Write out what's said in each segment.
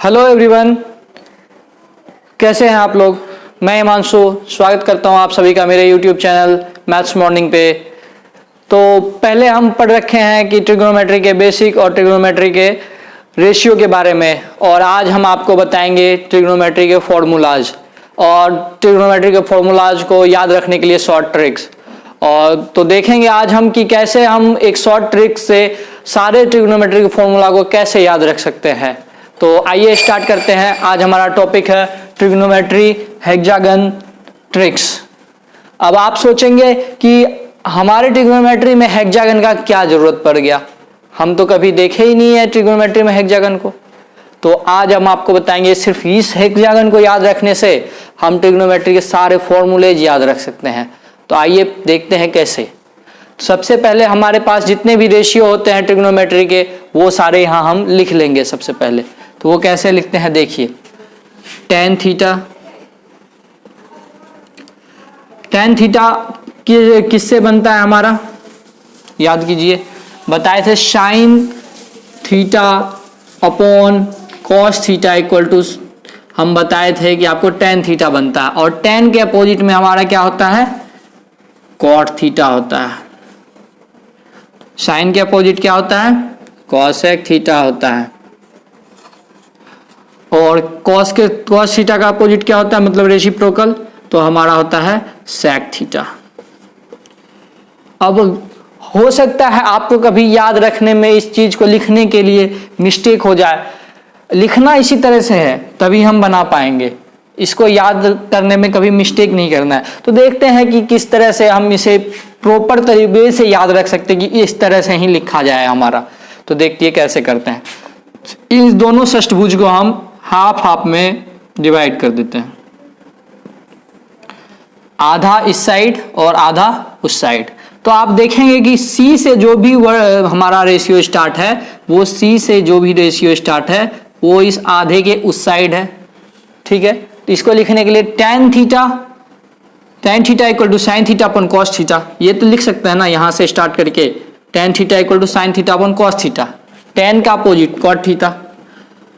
Hello everyone, कैसे हैं आप लोग। मैं हिमांशु स्वागत करता हूं आप सभी का मेरे यूट्यूब चैनल मैथ्स मॉर्निंग पे। तो पहले हम पढ़ रखे हैं कि ट्रिग्नोमेट्री के बेसिक और ट्रिग्नोमेट्री के रेशियो के बारे में, और आज हम आपको बताएंगे ट्रिग्नोमेट्री के फॉर्मूलाज और ट्रिग्नोमेट्री के फॉर्मूलाज को याद रखने के लिए शॉर्ट ट्रिक्स। और तो देखेंगे आज हम कि कैसे हम एक शॉर्ट ट्रिक से सारे ट्रिग्नोमेट्री के फॉर्मूला को कैसे याद रख सकते हैं। तो आइए स्टार्ट करते हैं। आज हमारा टॉपिक है ट्रिग्नोमेट्री हेक्सागन ट्रिक्स। अब आप सोचेंगे कि हमारे ट्रिग्नोमेट्री में हेक्सागन का क्या जरूरत पड़ गया, हम तो कभी देखे ही नहीं है ट्रिग्नोमेट्री में हेक्सागन को। तो आज हम आपको बताएंगे सिर्फ इस हेक्सागन को याद रखने से हम ट्रिग्नोमेट्री के सारे फॉर्मूलेज याद रख सकते हैं। तो आइए देखते हैं कैसे। सबसे पहले हमारे पास जितने भी रेशियो होते हैं ट्रिग्नोमेट्री के वो सारे यहाँ हम लिख लेंगे। सबसे पहले तो वो कैसे लिखते हैं देखिए। tan थीटा, tan थीटा किससे बनता है हमारा, याद कीजिए, बताए थे sin theta upon cos theta equal to, हम बताए थे कि आपको tan थीटा बनता है, और tan के अपोजिट में हमारा क्या होता है, cot थीटा होता है। sin के अपोजिट क्या होता है, cosec थीटा होता है, और cos थीटा का अपोजिट क्या होता है, मतलब रेसिप्रोकल, तो हमारा होता है sec थीटा। अब हो सकता है आपको कभी याद रखने में इस चीज को लिखने के लिए मिस्टेक हो जाए। लिखना इसी तरह से है तभी हम बना पाएंगे, इसको याद करने में कभी मिस्टेक नहीं करना है। तो देखते हैं कि किस तरह से हम इसे प्रॉपर तरीके से याद रख सकते हैं कि इस तरह से ही लिखा जाए हमारा। तो देखिए कैसे करते हैं। इन दोनों षष्ठभुज को हम हाफ हाफ में डिवाइड कर देते हैं, आधा इस साइड और आधा उस साइड। तो आप देखेंगे कि C से जो भी हमारा रेशियो स्टार्ट है, वो C से जो भी रेशियो स्टार्ट है वो इस आधे के उस साइड है, ठीक है। तो इसको लिखने के लिए tan theta equal to sine theta upon cos theta, ये तो लिख सकते हैं ना यहां से स्टार्ट करके। tan theta equal to sine theta upon cos theta, tan का अपोजिट कॉट थीटा।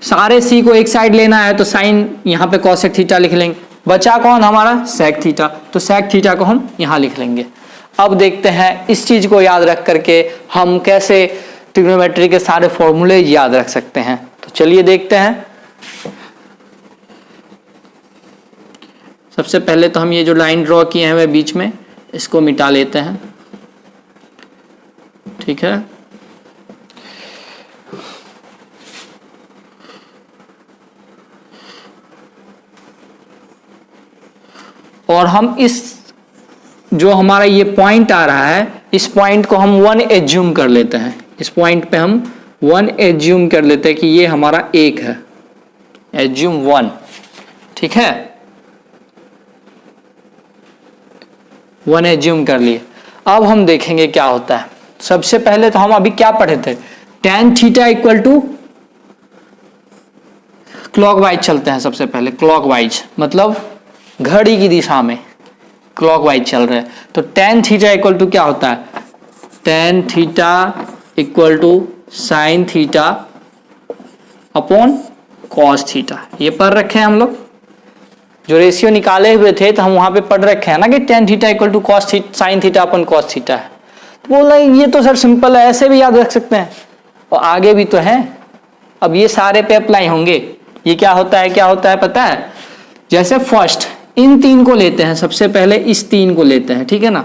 सारे C को एक साइड लेना है तो साइन यहाँ पे कॉसेक थीटा लिख लेंगे। बचा कौन हमारा, सेक थीटा, तो सेक थीटा को हम यहाँ लिख लेंगे। अब देखते हैं इस चीज को याद रख करके हम कैसे ट्रिग्नोमेट्री के सारे फॉर्मूले याद रख सकते हैं। तो चलिए देखते हैं। सबसे पहले तो हम ये जो लाइन ड्रॉ किए हैं बीच में, इसको मिटा लेते हैं, ठीक है। और हम इस जो हमारा ये पॉइंट आ रहा है, इस पॉइंट को हम 1 एज्यूम कर लेते हैं। इस पॉइंट पे हम 1 एज्यूम कर लेते हैं कि ये हमारा 1 है, एज्यूम 1, ठीक है। 1 एज्यूम कर लिए। अब हम देखेंगे क्या होता है। सबसे पहले तो हम अभी क्या पढ़े थे, tan theta equal to, clockwise चलते हैं। सबसे पहले क्लॉकवाइज मतलब घड़ी की दिशा में क्लॉकवाइज चल रहे हैं। तो tan थीटा इक्वल टू क्या होता है, tan theta equal to sine theta upon cos theta. ये पढ़ रखे हैं हम लोग, जो रेशियो निकाले हुए थे तो हम वहां पे पढ़ रखे हैं ना कि tan theta equal to cos theta sine theta upon cos theta है। तो बोल रहे ये तो सर सिंपल है, ऐसे भी याद रख सकते हैं, और आगे भी तो है। अब ये सारे पे अप्लाई होंगे। ये क्या होता है पता है, जैसे फर्स्ट इन 3 को लेते हैं, सबसे पहले इस 3 को लेते हैं, ठीक है ना।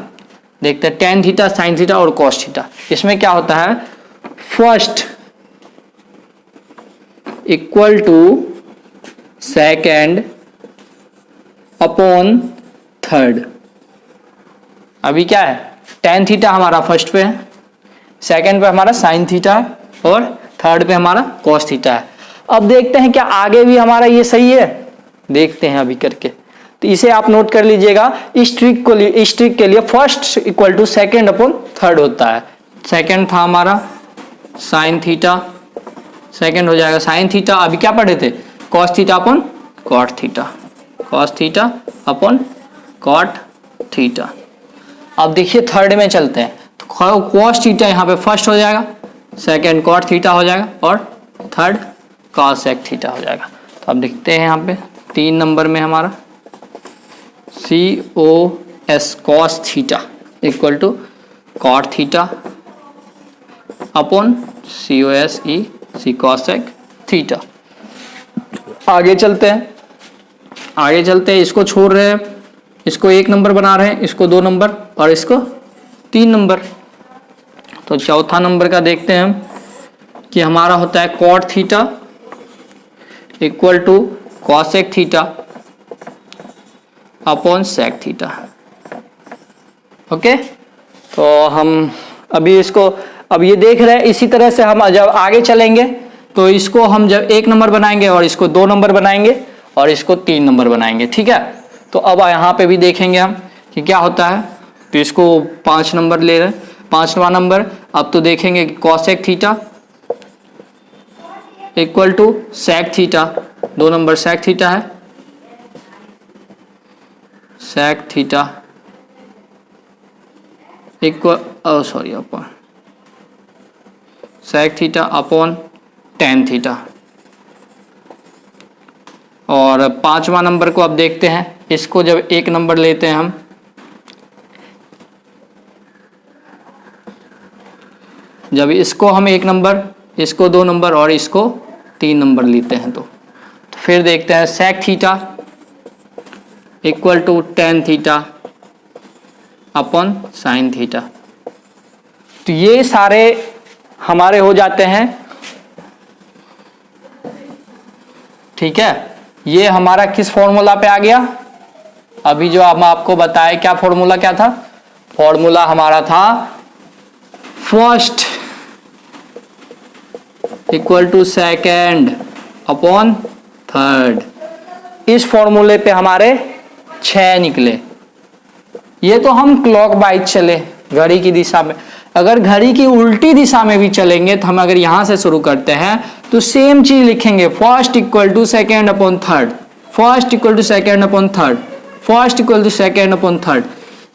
देखते हैं tan थीटा साइन थीटा और कॉस थीटा। इसमें क्या होता है, first equal to second upon third. अभी क्या है, tan थीटा हमारा फर्स्ट पे है, सेकेंड पे हमारा साइन थीटा है, और थर्ड पे हमारा कॉस थीटा है। अब देखते हैं क्या आगे भी हमारा ये सही है, देखते हैं अभी करके। तो इसे आप नोट कर लीजिएगा। इस ट्रिक के लिए first equal to second upon third होता है। सेकेंड था हमारा साइन थीटा, सेकेंड हो जाएगा साइन थीटा। अभी क्या पढ़े थे, cos theta upon cot theta, cos theta upon cot theta. अब देखिए थर्ड में चलते हैं, तो कॉस थीटा यहाँ पे फर्स्ट हो जाएगा, सेकेंड कॉट थीटा हो जाएगा, और थर्ड कॉसेक थीटा हो जाएगा। तो अब देखते हैं यहाँ पे 3 नंबर में हमारा COS cos theta equal to cot theta upon COS E C cosec theta. आगे चलते हैं, इसको छोड़ रहे हैं, इसको 1 नंबर बना रहे हैं, इसको 2 नंबर और इसको 3 नंबर। तो चौथा नंबर का देखते हैं हम कि हमारा होता है cot theta equal to cosec theta upon sec theta. Okay, तो हम अभी इसको अब ये देख रहे हैं, इसी तरह से हम जब आगे चलेंगे तो इसको हम जब 1 नंबर बनाएंगे और इसको 2 नंबर बनाएंगे और इसको 3 नंबर बनाएंगे। ठीक है, तो अब यहाँ पे भी देखेंगे हम कि क्या होता है। तो इसको 5 नंबर ले रहे हैं, 5वां नंबर। अब तो देखेंगे cosec theta equal to sec theta, 2 number sec theta है, sec theta equal upon sec theta upon tan theta. और 5वां नंबर को अब देखते हैं, इसको जब 1 नंबर लेते हैं हम, जब इसको हम 1 नंबर, इसको 2 नंबर और इसको 3 नंबर लेते हैं तो फिर देखते हैं sec theta equal to tan theta upon sine theta. तो ये सारे हमारे हो जाते हैं। ठीक है, ये हमारा किस फॉर्मूला पे आ गया? अभी जो हम आपको बताए, क्या फॉर्मूला क्या था? फॉर्मूला हमारा था first equal to second upon third. इस फॉर्मूले पे हमारे 6 निकले। ये तो हम क्लॉक वाइज चले, घड़ी की दिशा में। अगर घड़ी की उल्टी दिशा में भी चलेंगे तो हम अगर यहां से शुरू करते हैं तो सेम चीज लिखेंगे, first equal to second upon third, first equal to second upon third, first equal to second upon third.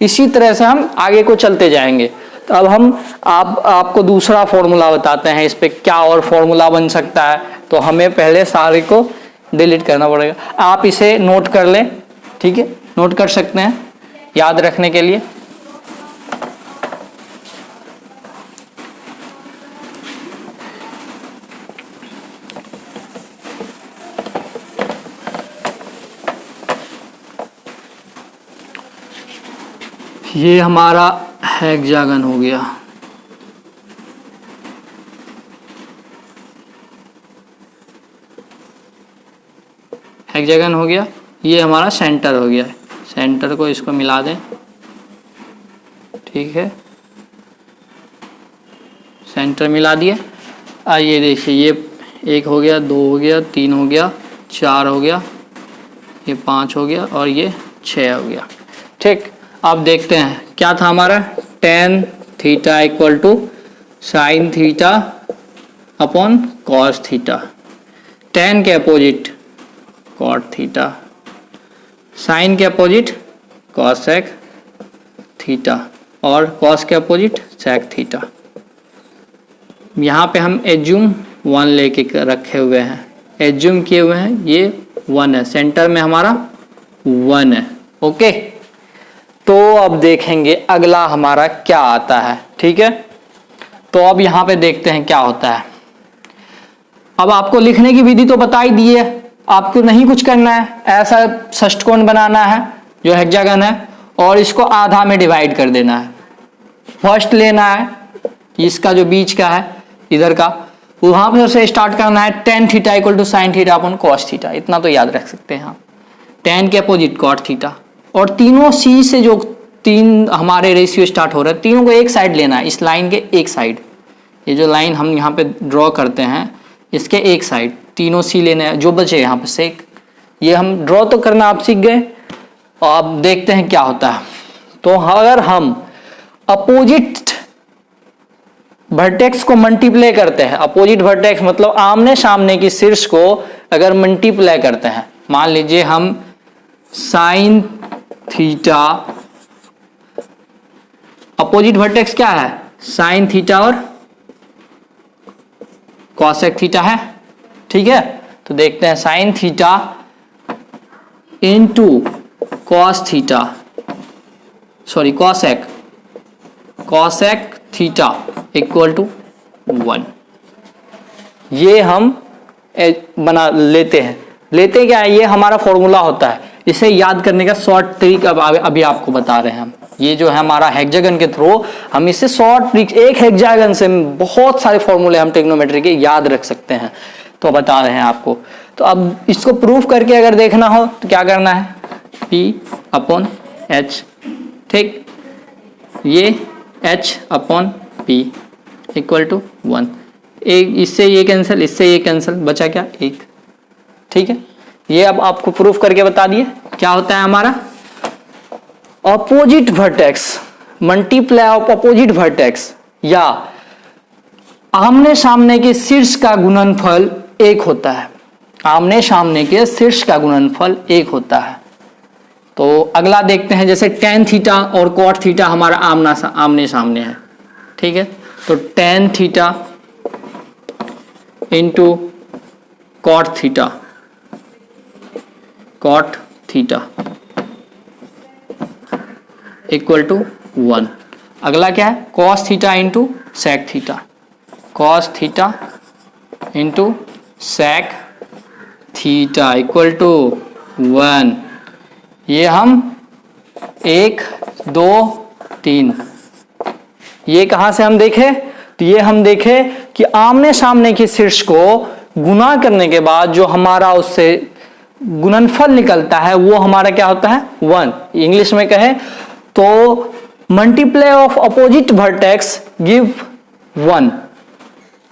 इसी तरह से हम आगे को चलते जाएंगे। तो अब हम आपको दूसरा फॉर्मूला बताते हैं, इस पे क्या और फॉर्मूला बन सकता है। तो हमें पहले सारे को डिलीट करना पड़ेगा। आप इसे नोट कर लें, ठीक है, नोट कर सकते हैं याद रखने के लिए। ये हमारा हेक्सागन हो गया, हेक्सागन हो गया। ये हमारा सेंटर हो गया, सेंटर को इसको मिला दें, ठीक है, सेंटर मिला दिए। आइए देखिए, ये 1 हो गया, 2 हो गया, 3 हो गया, 4 हो गया, ये 5 हो गया और ये 6 हो गया। ठीक, अब देखते हैं क्या था हमारा, tan theta equal to sine theta upon cos theta. Tan के अपोजिट कॉट थीटा, साइन के अपोजिट कॉसेक थीटा और कॉस के अपोजिट सेक थीटा। यहाँ पे हम एज्यूम 1 लेके रखे हुए हैं, एज्यूम किए हुए हैं, ये 1 है, सेंटर में हमारा 1 है। ओके, तो अब देखेंगे अगला हमारा क्या आता है। ठीक है, तो अब यहाँ पे देखते हैं क्या होता है। अब आपको लिखने की विधि तो बता ही दी है, आपको नहीं कुछ करना है। ऐसा षष्टकोण बनाना है जो हेक्सागन है और इसको आधा में डिवाइड कर देना है। फर्स्ट लेना है इसका जो बीच का है इधर का, वहां पर से स्टार्ट करना है। Tan theta equal to sine theta upon cos theta, इतना तो याद रख सकते हैं आप। टेन के अपोजिट कॉट थीटा और तीनों सी से जो 3 हमारे रेशियो स्टार्ट हो रहा है, तीनों को एक साइड लेना है, इस लाइन के एक साइड। ये जो लाइन हम यहाँ पे ड्रॉ करते हैं इसके एक साइड तीनों सी लेने हैं, जो बचे यहाँ पे सेक। ये हम ड्रॉ तो करना आप सीख गए। अब देखते हैं क्या होता है। तो अगर हम अपोजिट वर्टेक्स को मल्टीप्लाई करते हैं, अपोजिट वर्टेक्स मतलब आमने सामने की शीर्ष को अगर मल्टीप्लाई करते हैं, मान लीजिए हम साइन थीटा, अपोजिट वर्टेक्स क्या है, साइन थीटा और कॉसेक थीटा है। ठीक है, तो देखते हैं sine theta into cos theta, sorry cosec theta equal to 1। ये हम बना लेते हैं क्या है, ये हमारा फॉर्मूला होता है। इसे याद करने का शॉर्ट ट्रिक अभी आपको बता रहे हैं हम। ये जो है हमारा हेक्सागन के थ्रू हम इससे शॉर्ट ट्रिक, एक हेक्सागन से बहुत सारे फॉर्मूले हम ट्रिग्नोमेट्री के याद रख सकते हैं, तो बता रहे हैं आपको। तो अब इसको प्रूफ करके अगर देखना हो तो क्या करना है, P/H, ठीक, ये H/P इक्वल टू 1। एक इससे ये कैंसिल, इससे ये कैंसिल, बचा क्या, 1। ठीक है, ये अब आपको प्रूफ करके बता दिए। क्या होता है हमारा opposite vertex multiply of opposite vertex या आमने सामने के शीर्ष का गुणनफल 1 होता है। आमने सामने के शीर्ष का गुणनफल 1 होता है। तो अगला देखते हैं, जैसे tan थीटा और cot थीटा हमारा आमने सामने है। ठीक है, तो tan theta into cot theta equal to 1। अगला क्या है, cos theta into sec theta, cos theta into sec theta equal to 1। ये हम 1 2 3, ये कहाँ से हम देखे, तो ये हम देखे कि आमने सामने के शीर्ष को गुना करने के बाद जो हमारा उससे गुणनफल निकलता है वो हमारा क्या होता है, 1। इंग्लिश में कहे तो multiply of opposite vertex give 1।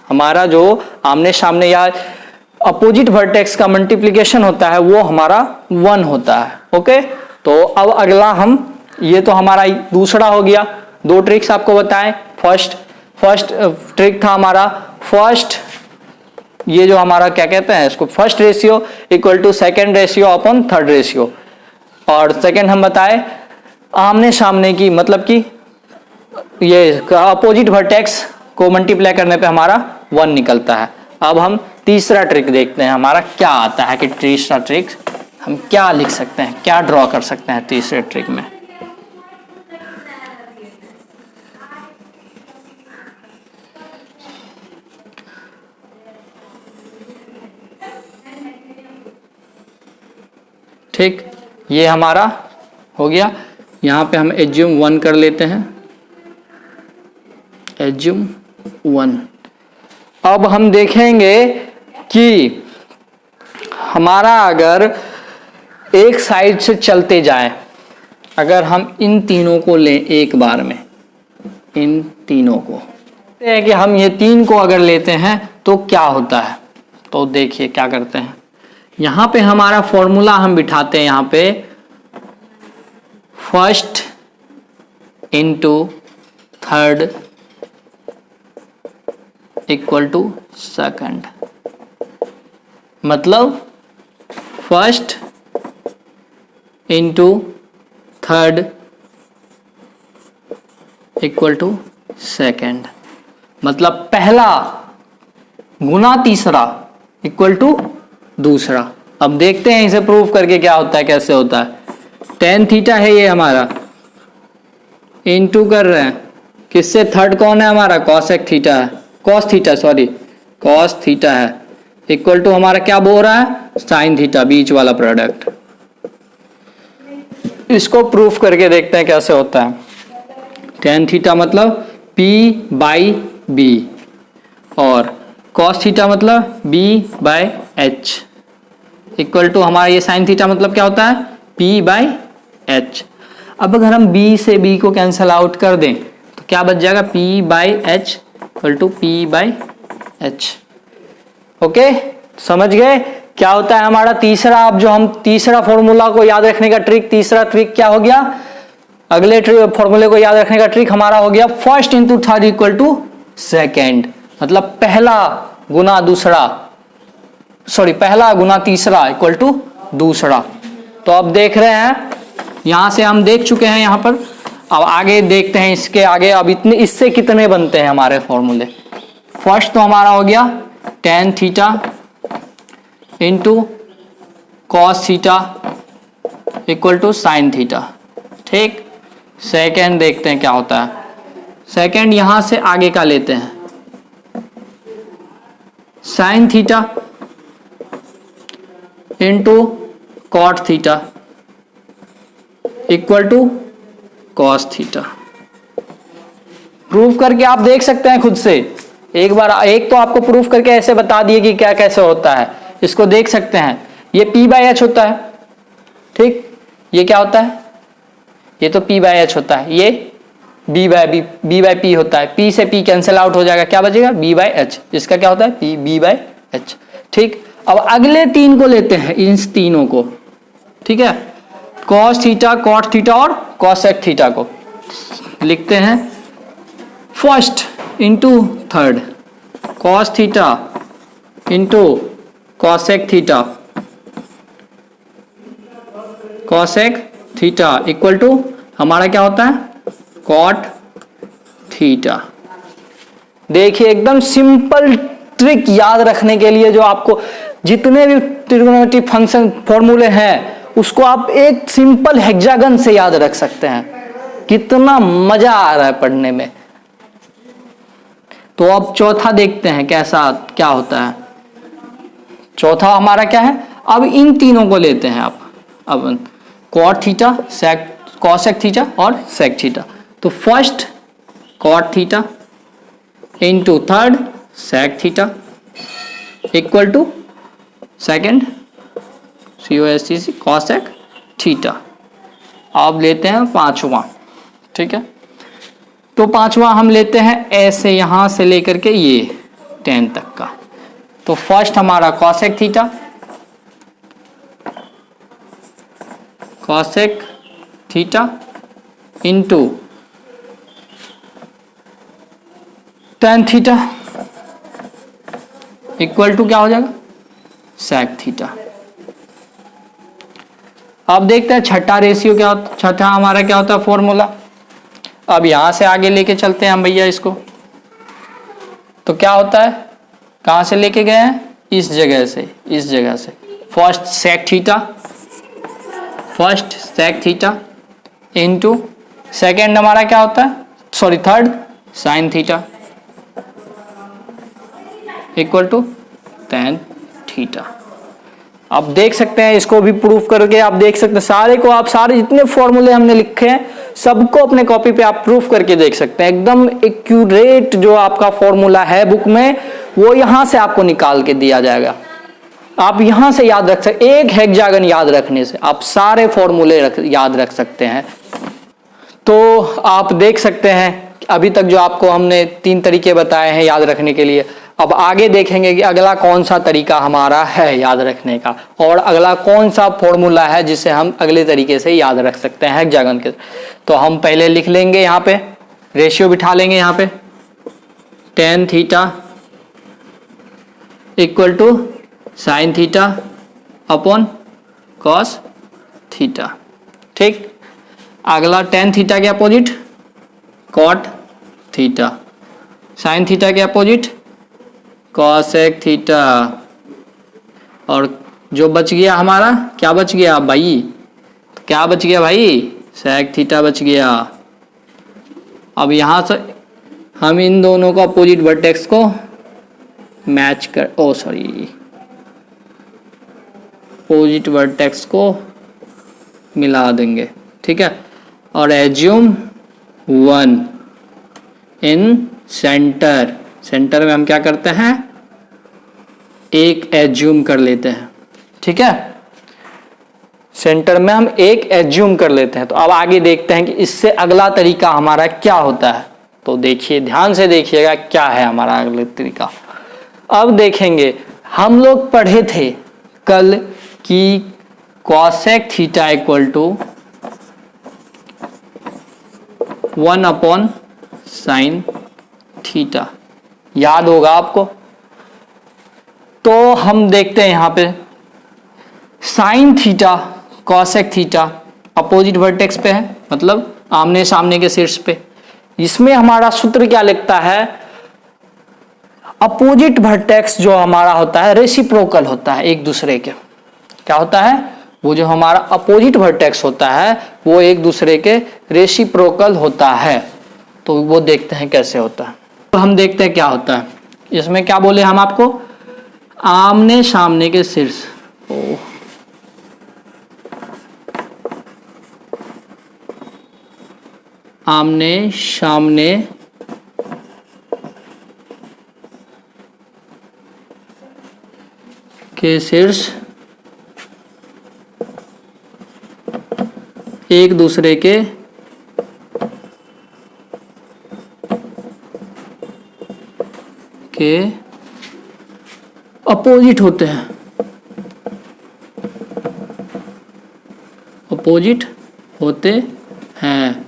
हमारा जो आमने सामने या अपोजिट वर्टेक्स का मल्टीप्लिकेशन होता है वो हमारा 1 होता है। ओके, तो अब अगला हम, ये तो हमारा दूसरा हो गया। 2 ट्रिक्स आपको बताएं। फर्स्ट ट्रिक था हमारा फर्स्ट, ये जो हमारा क्या कहते हैं इसको, first ratio equal to second ratio upon third ratio. और सेकेंड हम बताए आमने सामने की, मतलब कि ये अपोजिट वर्टेक्स को मल्टीप्लाई करने पे हमारा 1 निकलता है। अब हम तीसरा ट्रिक देखते हैं हमारा क्या आता है, कि तीसरा ट्रिक हम क्या लिख सकते हैं, क्या ड्रॉ कर सकते हैं तीसरे ट्रिक में। ठीक, ये हमारा हो गया। यहां पे हम एज्यूम 1 कर लेते हैं, एज्यूम 1। अब हम देखेंगे कि हमारा अगर एक साइड से चलते जाए, अगर हम इन तीनों को लें एक बार में, इन तीनों को कि हम ये 3 को अगर लेते हैं तो क्या होता है। तो देखिए क्या करते हैं, यहां पे हमारा फॉर्मूला हम बिठाते हैं, यहां पे first into third equal to second, मतलब first into third equal to second, मतलब पहला गुना तीसरा इक्वल टू दूसरा। अब देखते हैं इसे प्रूव करके क्या होता है, कैसे होता है। tan थीटा है ये हमारा, इनटू कर रहे हैं किससे, थर्ड कौन है हमारा, cosec थीटा है, cos थीटा है, इक्वल टू हमारा क्या बोल रहा है, sin थीटा, बीच वाला प्रोडक्ट। इसको प्रूफ करके देखते हैं कैसे होता है। tan थीटा मतलब P/B और cos थीटा मतलब B/H इक्वल टू हमारा ये sin थीटा मतलब क्या होता है, P/H। अब अगर हम B से B को कैंसल आउट कर दें तो क्या बच जाएगा, P/H equal to P/H। Okay, समझ गए क्या होता है हमारा तीसरा। अब जो हम तीसरा फॉर्मूला को याद रखने का ट्रिक, तीसरा ट्रिक क्या हो गया, अगले फॉर्मूले को याद रखने का ट्रिक हमारा हो गया first into third equal to second, मतलब पहला गुना दूसरा, सॉरी पहला गुना तीसरा इक्वल टू दूसरा। तो अब देख रहे हैं, यहां से हम देख चुके हैं यहां पर। अब आगे देखते हैं इसके आगे, अब इतने इससे कितने बनते हैं हमारे फॉर्मूले। फर्स्ट तो हमारा हो गया tan theta into cos theta equal to sine theta. ठीक, सेकेंड देखते हैं क्या होता है। सेकेंड यहां से आगे का लेते हैं, sine theta into cot theta equal to cos theta. Proof करके आप देख सकते हैं खुद से एक बार। एक तो आपको प्रूफ करके ऐसे बता दिए कि क्या कैसे होता है, इसको देख सकते हैं। ये P बाई एच होता है, ठीक, ये क्या होता है, ये तो P बाई एच होता है, ये B बाई P होता है। P से P कैंसिल आउट हो जाएगा, क्या बचेगा B बाई एच। इसका क्या होता है B बाई एच। ठीक, अब अगले तीन को लेते हैं, इन तीनों को, ठीक है, कॉस थीटा, कॉट थीटा और कॉसेक थीटा को लिखते हैं first into third, cos theta into cosec theta, cosec theta equal to हमारा क्या होता है कॉट थीटा। देखिए एकदम सिंपल ट्रिक याद रखने के लिए, जो आपको जितने भी ट्रिग्नोमेट्री फंक्शन फॉर्मूले हैं उसको आप एक सिंपल हेक्सागन से याद रख सकते हैं। कितना मजा आ रहा है पढ़ने में। तो अब चौथा देखते हैं कैसा क्या होता है। चौथा हमारा क्या है, अब इन तीनों को लेते हैं आप, अब cot theta, sec, cosec theta और सेक थीटा। तो first cot theta into third sec theta equal to second COSEC cosec theta. अब लेते हैं पांचवा, ठीक है। तो पांचवा हम लेते हैं ऐसे यहां से लेकर के ये 10 तक का। तो फर्स्ट हमारा cosec theta, cosec theta into tan theta equal to क्या हो जाएगा सेक थीटा। अब देखते हैं छठा रेशियो क्या होता है, छठा हमारा क्या होता है फॉर्मूला। अब यहां से आगे लेके चलते हैं हम भैया इसको। तो क्या होता है, कहां से लेके गए हैं, इस जगह से, इस जगह से first sec theta, first sec theta into second हमारा क्या होता है, sorry third sine theta equal to tan theta. आप देख सकते हैं, इसको भी प्रूफ करके आप देख सकते हैं। सारे को आप, सारे जितने फॉर्मूले हमने लिखे हैं सबको अपने कॉपी पे आप प्रूफ करके देख सकते हैं। एकदम एक्यूरेट जो आपका फॉर्मूला है बुक में, वो यहां से आपको निकाल के दिया जाएगा। आप यहां से याद रख सकते, एक हेक्सागन याद रखने से आप सारे फॉर्मूले याद रख सकते हैं। तो आप देख सकते हैं अभी तक जो आपको हमने 3 तरीके बताए हैं याद रखने के लिए। अब आगे देखेंगे कि अगला कौन सा तरीका हमारा है याद रखने का, और अगला कौन सा फॉर्मूला है जिसे हम अगले तरीके से याद रख सकते हैं हेक्सागन के। तो हम पहले लिख लेंगे, यहाँ पे रेशियो बिठा लेंगे, यहाँ पे tan theta equal to sine theta upon cos theta. ठीक, अगला tan थीटा के opposite cot theta, sine theta के अपोजिट कॉसेक थीटा, और जो बच गया हमारा, क्या बच गया भाई, क्या बच गया भाई, सेक थीटा बच गया। अब यहां से हम इन दोनों का अपोजिट वर्टेक्स को मैच कर, ओ सॉरी, अपोजिट वर्टेक्स को मिला देंगे, ठीक है। और एज्यूम 1 इन सेंटर, सेंटर में हम क्या करते हैं, एक एज्यूम कर लेते हैं, ठीक है। सेंटर में हम एक एज्यूम कर लेते हैं। तो अब आगे देखते हैं कि इससे अगला तरीका हमारा क्या होता है। तो देखिए, ध्यान से देखिएगा क्या है हमारा अगला तरीका। अब देखेंगे, हम लोग पढ़े थे कल कि cosec theta equal to 1 upon sine theta, याद होगा आपको। तो हम देखते हैं यहां पे sine theta cosec theta opposite vertex पे है, मतलब आमने सामने के शीर्ष पे। इसमें हमारा सूत्र क्या लिखता है, अपोजिट वर्टेक्स जो हमारा होता है रेसिप्रोकल होता है एक दूसरे के। क्या होता है? वो जो हमारा अपोजिट वर्टेक्स होता है वो एक दूसरे के रेसिप्रोकल होता है। तो वो देखते हैं कैसे होता है। तो हम देखते हैं क्या होता है इसमें। क्या बोले हम आपको? आमने सामने के शीर्ष, आमने सामने के शीर्ष एक दूसरे के अपोजिट होते हैं, अपोजिट होते हैं।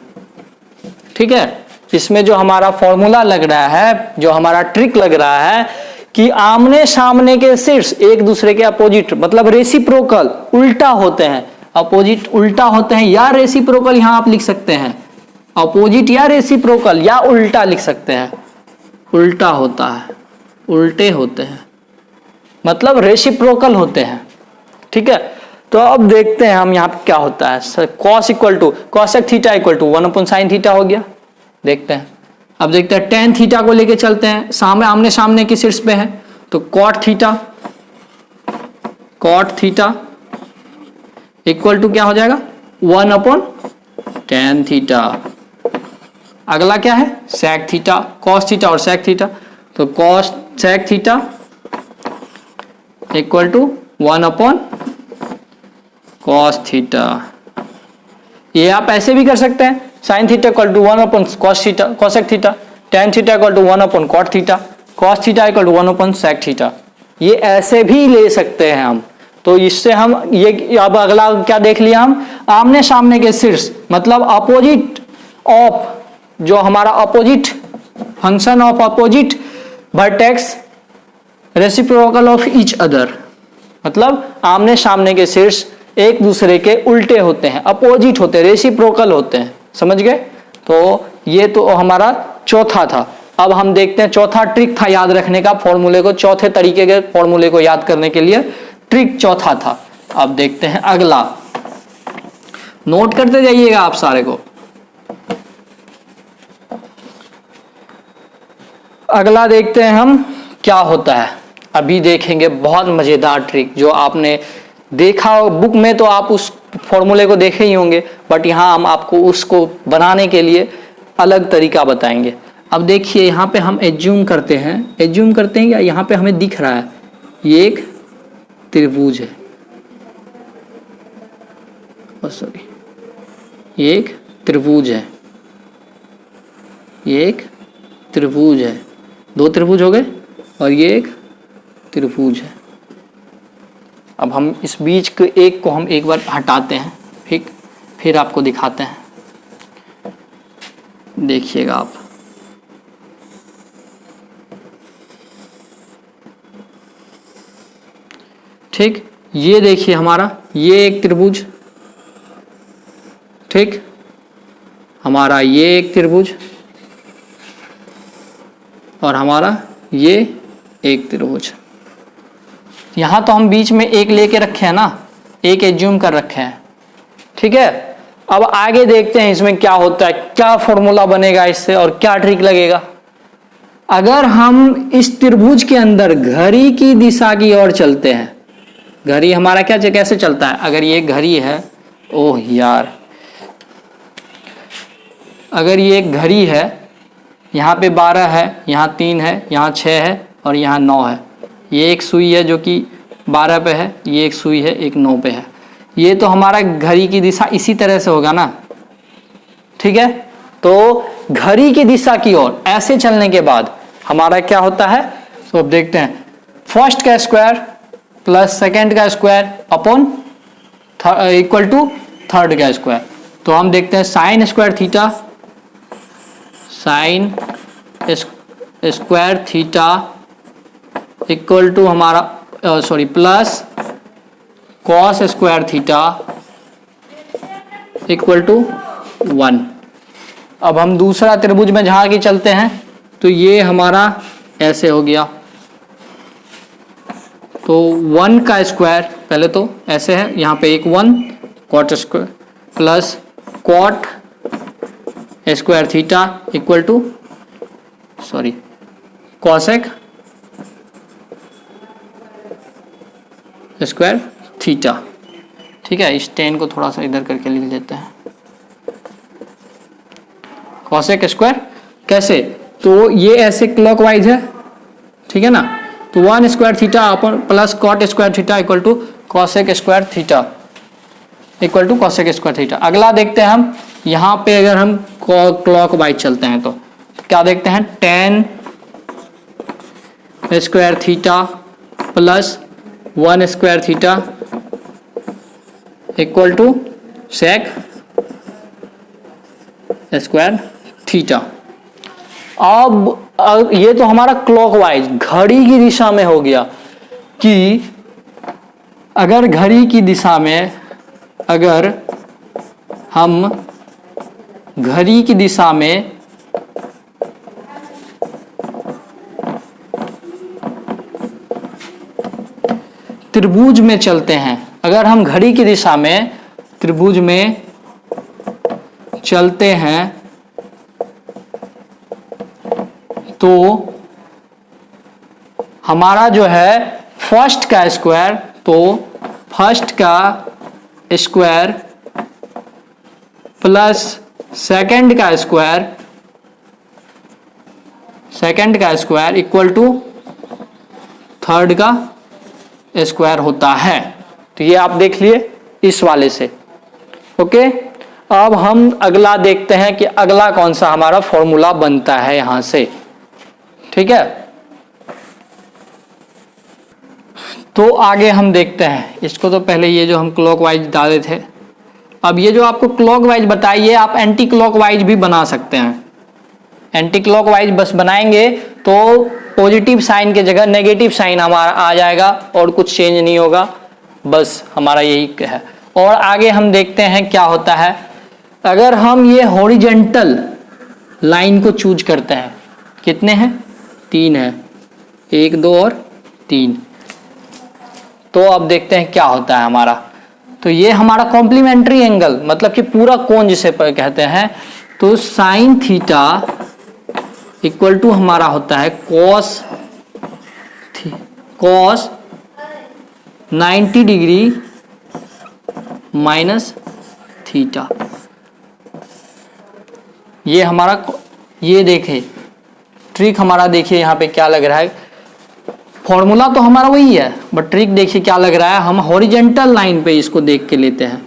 ठीक है, इसमें जो हमारा फॉर्मूला लग रहा है, जो हमारा ट्रिक लग रहा है कि आमने सामने के शीर्ष एक दूसरे के अपोजिट मतलब रेसिप्रोकल उल्टा होते हैं। अपोजिट उल्टा होते हैं या रेसिप्रोकल यहां आप लिख सकते हैं, अपोजिट या रेसिप्रोकल या उल्टा लिख सकते हैं। उल्टा होता है, उल्टे होते हैं मतलब रेसिप्रोकल होते हैं। ठीक है, तो अब देखते हैं हम यहाँ पे क्या होता है। Cos equal to cosec theta equal to 1 sine theta हो गया। देखते हैं, अब देखते हैं टेन थीटा को लेके चलते हैं, सामने आमने सामने के शीर्ष पे है तो कॉट थीटा इक्वल टू क्या हो जाएगा 1/tan थीटा। अगला क्या है? सेक थीटा, कॉस थीटा और सेक थीटा। तो cos sec theta equal to 1/cos theta. ये आप ऐसे भी कर सकते हैं, sine theta equal to 1/cos theta cosec theta, tan theta equal to 1/cot theta, cos theta equal to 1/sec theta. ये ऐसे भी ले सकते हैं हम। तो इससे हम ये अब अगला क्या देख लिया हम? आमने सामने के शीर्ष मतलब अपोजिट ऑफ, जो हमारा opposite function of opposite vertex reciprocal of each other, मतलब आमने सामने के शीर्ष एक दूसरे के उल्टे होते हैं, अपोजिट होते हैं, रेसिप्रोकल होते हैं। समझ गए? तो ये तो हमारा चौथा था। अब हम देखते हैं, चौथा ट्रिक था याद रखने का फॉर्मूले को, चौथे तरीके के फॉर्मूले को याद करने के लिए ट्रिक चौथा था। अब देखते हैं अगला, नोट करते जाइएगा आप सारे को। अगला देखते हैं हम क्या होता है। अभी देखेंगे बहुत मजेदार ट्रिक जो आपने देखा बुक में, तो आप उस फॉर्मूले को देखे ही होंगे, बट यहाँ हम आपको उसको बनाने के लिए अलग तरीका बताएंगे। अब देखिए यहाँ पे हम एज्यूम करते हैं क्या यहाँ पे हमें दिख रहा है ये एक त्रिभुज है, सॉरी ये एक त्रिभुज है, ये एक त्रिभुज है, दो त्रिभुज हो गए और ये एक त्रिभुज है। अब हम इस बीच के एक को हम एक बार हटाते हैं, फिर आपको दिखाते हैं, देखिएगा आप। ठीक, ये देखिए हमारा ये एक त्रिभुज, ठीक, हमारा ये एक त्रिभुज और हमारा ये एक त्रिभुज। यहां तो हम बीच में एक लेके रखे हैं ना, एक एज्यूम कर रखे हैं। ठीक है, अब आगे देखते हैं इसमें क्या होता है, क्या फॉर्मूला बनेगा इससे और क्या ट्रिक लगेगा। अगर हम इस त्रिभुज के अंदर घड़ी की दिशा की ओर चलते हैं, घड़ी हमारा क्या कैसे चलता है, अगर ये घड़ी है, ओह यार, अगर ये एक घड़ी है, यहाँ पे 12 है, यहाँ 3 है, यहाँ 6 है और यहाँ 9 है। ये एक सुई है जो कि 12 पे है, ये एक सुई है एक 9 पे है। ये तो हमारा घड़ी की दिशा इसी तरह से होगा ना। ठीक है, तो घड़ी की दिशा की ओर ऐसे चलने के बाद हमारा क्या होता है, तो अब देखते हैं, फर्स्ट का स्क्वायर प्लस सेकेंड का square upon equal to third का स्क्वायर। तो हम देखते हैं sine square theta, sine square theta equal to हमारा plus cos square theta equal to 1। अब हम दूसरा त्रिभुज में जहाँ की चलते हैं तो ये हमारा ऐसे हो गया, तो 1 का स्क्वायर पहले तो ऐसे है, यहाँ पे एक 1 cot square plus cot square theta equal to cosec square theta. ठीक है, इस टेन को थोड़ा सा इधर करके लिख देते हैं। कॉसेक स्क्वायर कैसे, तो ये ऐसे क्लॉकवाइज है, ठीक है ना, तो 1 square theta upon plus cot square theta equal to cosec square theta equal to cosec square theta. अगला देखते हैं हम, यहाँ पे अगर हम क्लॉकवाइज चलते हैं तो क्या देखते हैं, tan square theta plus 1 square theta equal to sec square theta. अब ये तो हमारा क्लॉकवाइज घड़ी की दिशा में हो गया कि अगर घड़ी की दिशा में, अगर हम घड़ी की दिशा में त्रिभुज में चलते हैं, अगर हम घड़ी की दिशा में त्रिभुज में चलते हैं तो हमारा जो है फर्स्ट का स्क्वायर, तो फर्स्ट का स्क्वायर प्लस सेकंड का स्क्वायर इक्वल टू थर्ड का स्क्वायर होता है। तो ये आप देख लिए इस वाले से। ओके, अब हम अगला देखते हैं कि अगला कौन सा हमारा फॉर्मूला बनता है यहां से। ठीक है, तो आगे हम देखते हैं इसको। तो पहले ये जो हम क्लॉकवाइज डाले थे, अब ये जो आपको क्लॉकवाइज बताइए, आप एंटी क्लॉकवाइज भी बना सकते हैं। एंटी क्लॉकवाइज बस बनाएंगे तो पॉजिटिव साइन के जगह नेगेटिव साइन हमारा आ जाएगा और कुछ चेंज नहीं होगा, बस हमारा यही है। और आगे हम देखते हैं क्या होता है अगर हम ये हॉरिजेंटल लाइन को चूज करते हैं। कितने हैं, 3 है, 1 2 और 3। तो अब देखते हैं क्या होता है हमारा। तो ये हमारा कॉम्प्लीमेंट्री एंगल, मतलब कि पूरा कोण जिसे कहते हैं, तो साइन थीटा इक्वल टू हमारा होता है कॉस 90 डिग्री माइनस थीटा। ये हमारा, ये देखे ट्रिक हमारा, देखिए यहाँ पे क्या लग रहा है, फॉर्मूला तो हमारा वही है बट ट्रिक देखिए क्या लग रहा है। हम हॉरिजेंटल लाइन पे इसको देख के लेते हैं,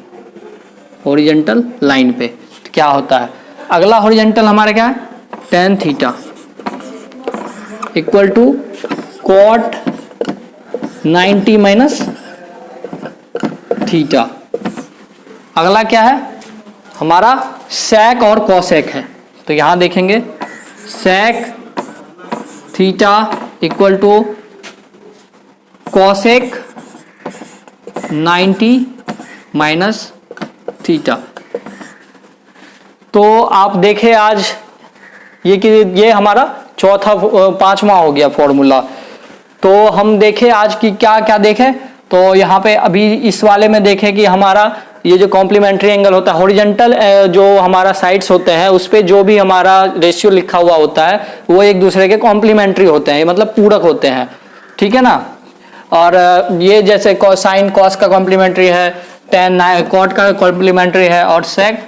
हॉरिजेंटल लाइन पे तो क्या होता है, अगला हॉरिजेंटल हमारा क्या है, tan theta equal to cot 90 minus theta. अगला क्या है हमारा, sec और cosec है। तो यहां देखेंगे sec theta equal to cosec 90 minus theta. तो आप देखें आज ये कि ये हमारा पांचवा हो गया फॉर्मूला। तो हम देखें आज की क्या क्या देखें, तो यहाँ पे अभी इस वाले में देखें कि हमारा ये जो कॉम्प्लीमेंट्री एंगल होता है, हॉरिजेंटल जो हमारा साइड्स होते हैं उस पे जो भी हमारा रेशियो लिखा हुआ होता है वो एक दूसरे के कॉम्प्लीमेंट्री होते हैं, मतलब पूरक होते हैं। ठीक है ना, और ये जैसे साइन कॉस का कॉम्प्लीमेंट्री है, टेन कॉट का कॉम्प्लीमेंट्री है और सेक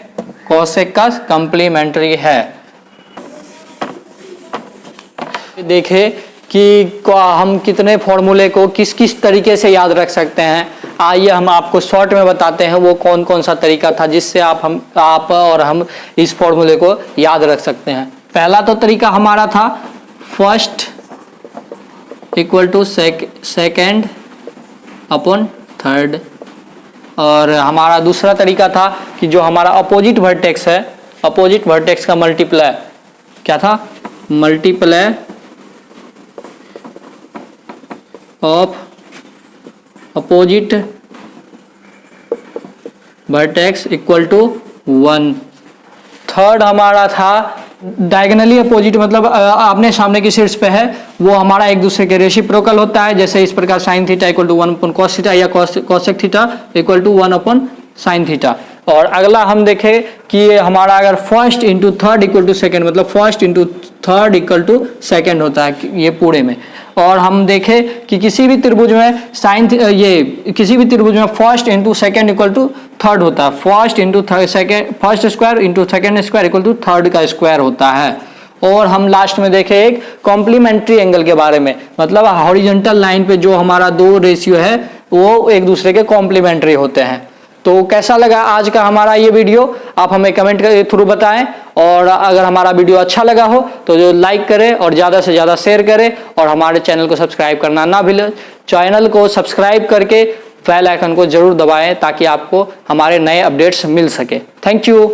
कॉसेक का कॉम्प्लीमेंट्री है। देखें कि हम कितने फॉर्मूले को किस किस तरीके से याद रख सकते हैं। आइए हम आपको शॉर्ट में बताते हैं वो कौन कौन सा तरीका था जिससे आप और हम इस फॉर्मूले को याद रख सकते हैं। पहला तो तरीका हमारा था first equal to second upon third, और हमारा दूसरा तरीका था कि जो हमारा अपोजिट वर्टेक्स है, अपोजिट वर्टेक्स का मल्टीप्लाई क्या था, multiply of opposite vertex equal to 1। Third हमारा था डायगोनली अपोजिट मतलब आपने सामने की शीर्ष पे है, वो हमारा एक दूसरे के रेसिप्रोकल होता है। जैसे इस प्रकार sine theta equal to 1 upon cos theta या cosec theta equal to 1 upon sine theta. और अगला हम देखें कि हमारा अगर first into third equal to second, मतलब first into third equal to second होता है ये पूरे में। और हम देखें कि किसी भी त्रिभुज में किसी भी त्रिभुज में first into second equal to third होता है। First into second, first square into second square equal to third का स्क्वायर होता है। और हम लास्ट में देखें एक कॉम्प्लीमेंट्री एंगल के बारे में, मतलब हॉरिजॉन्टल लाइन पे जो हमारा दो रेशियो है वो एक दूसरे के कॉम्प्लीमेंट्री होते हैं। तो कैसा लगा आज का हमारा ये वीडियो, आप हमें कमेंट के थ्रू बताएं। और अगर हमारा वीडियो अच्छा लगा हो तो जो लाइक करें और ज़्यादा से ज़्यादा शेयर करें, और हमारे चैनल को सब्सक्राइब करना ना भूलें। चैनल को सब्सक्राइब करके बेल आइकन को जरूर दबाएं ताकि आपको हमारे नए अपडेट्स मिल सके। Thank you.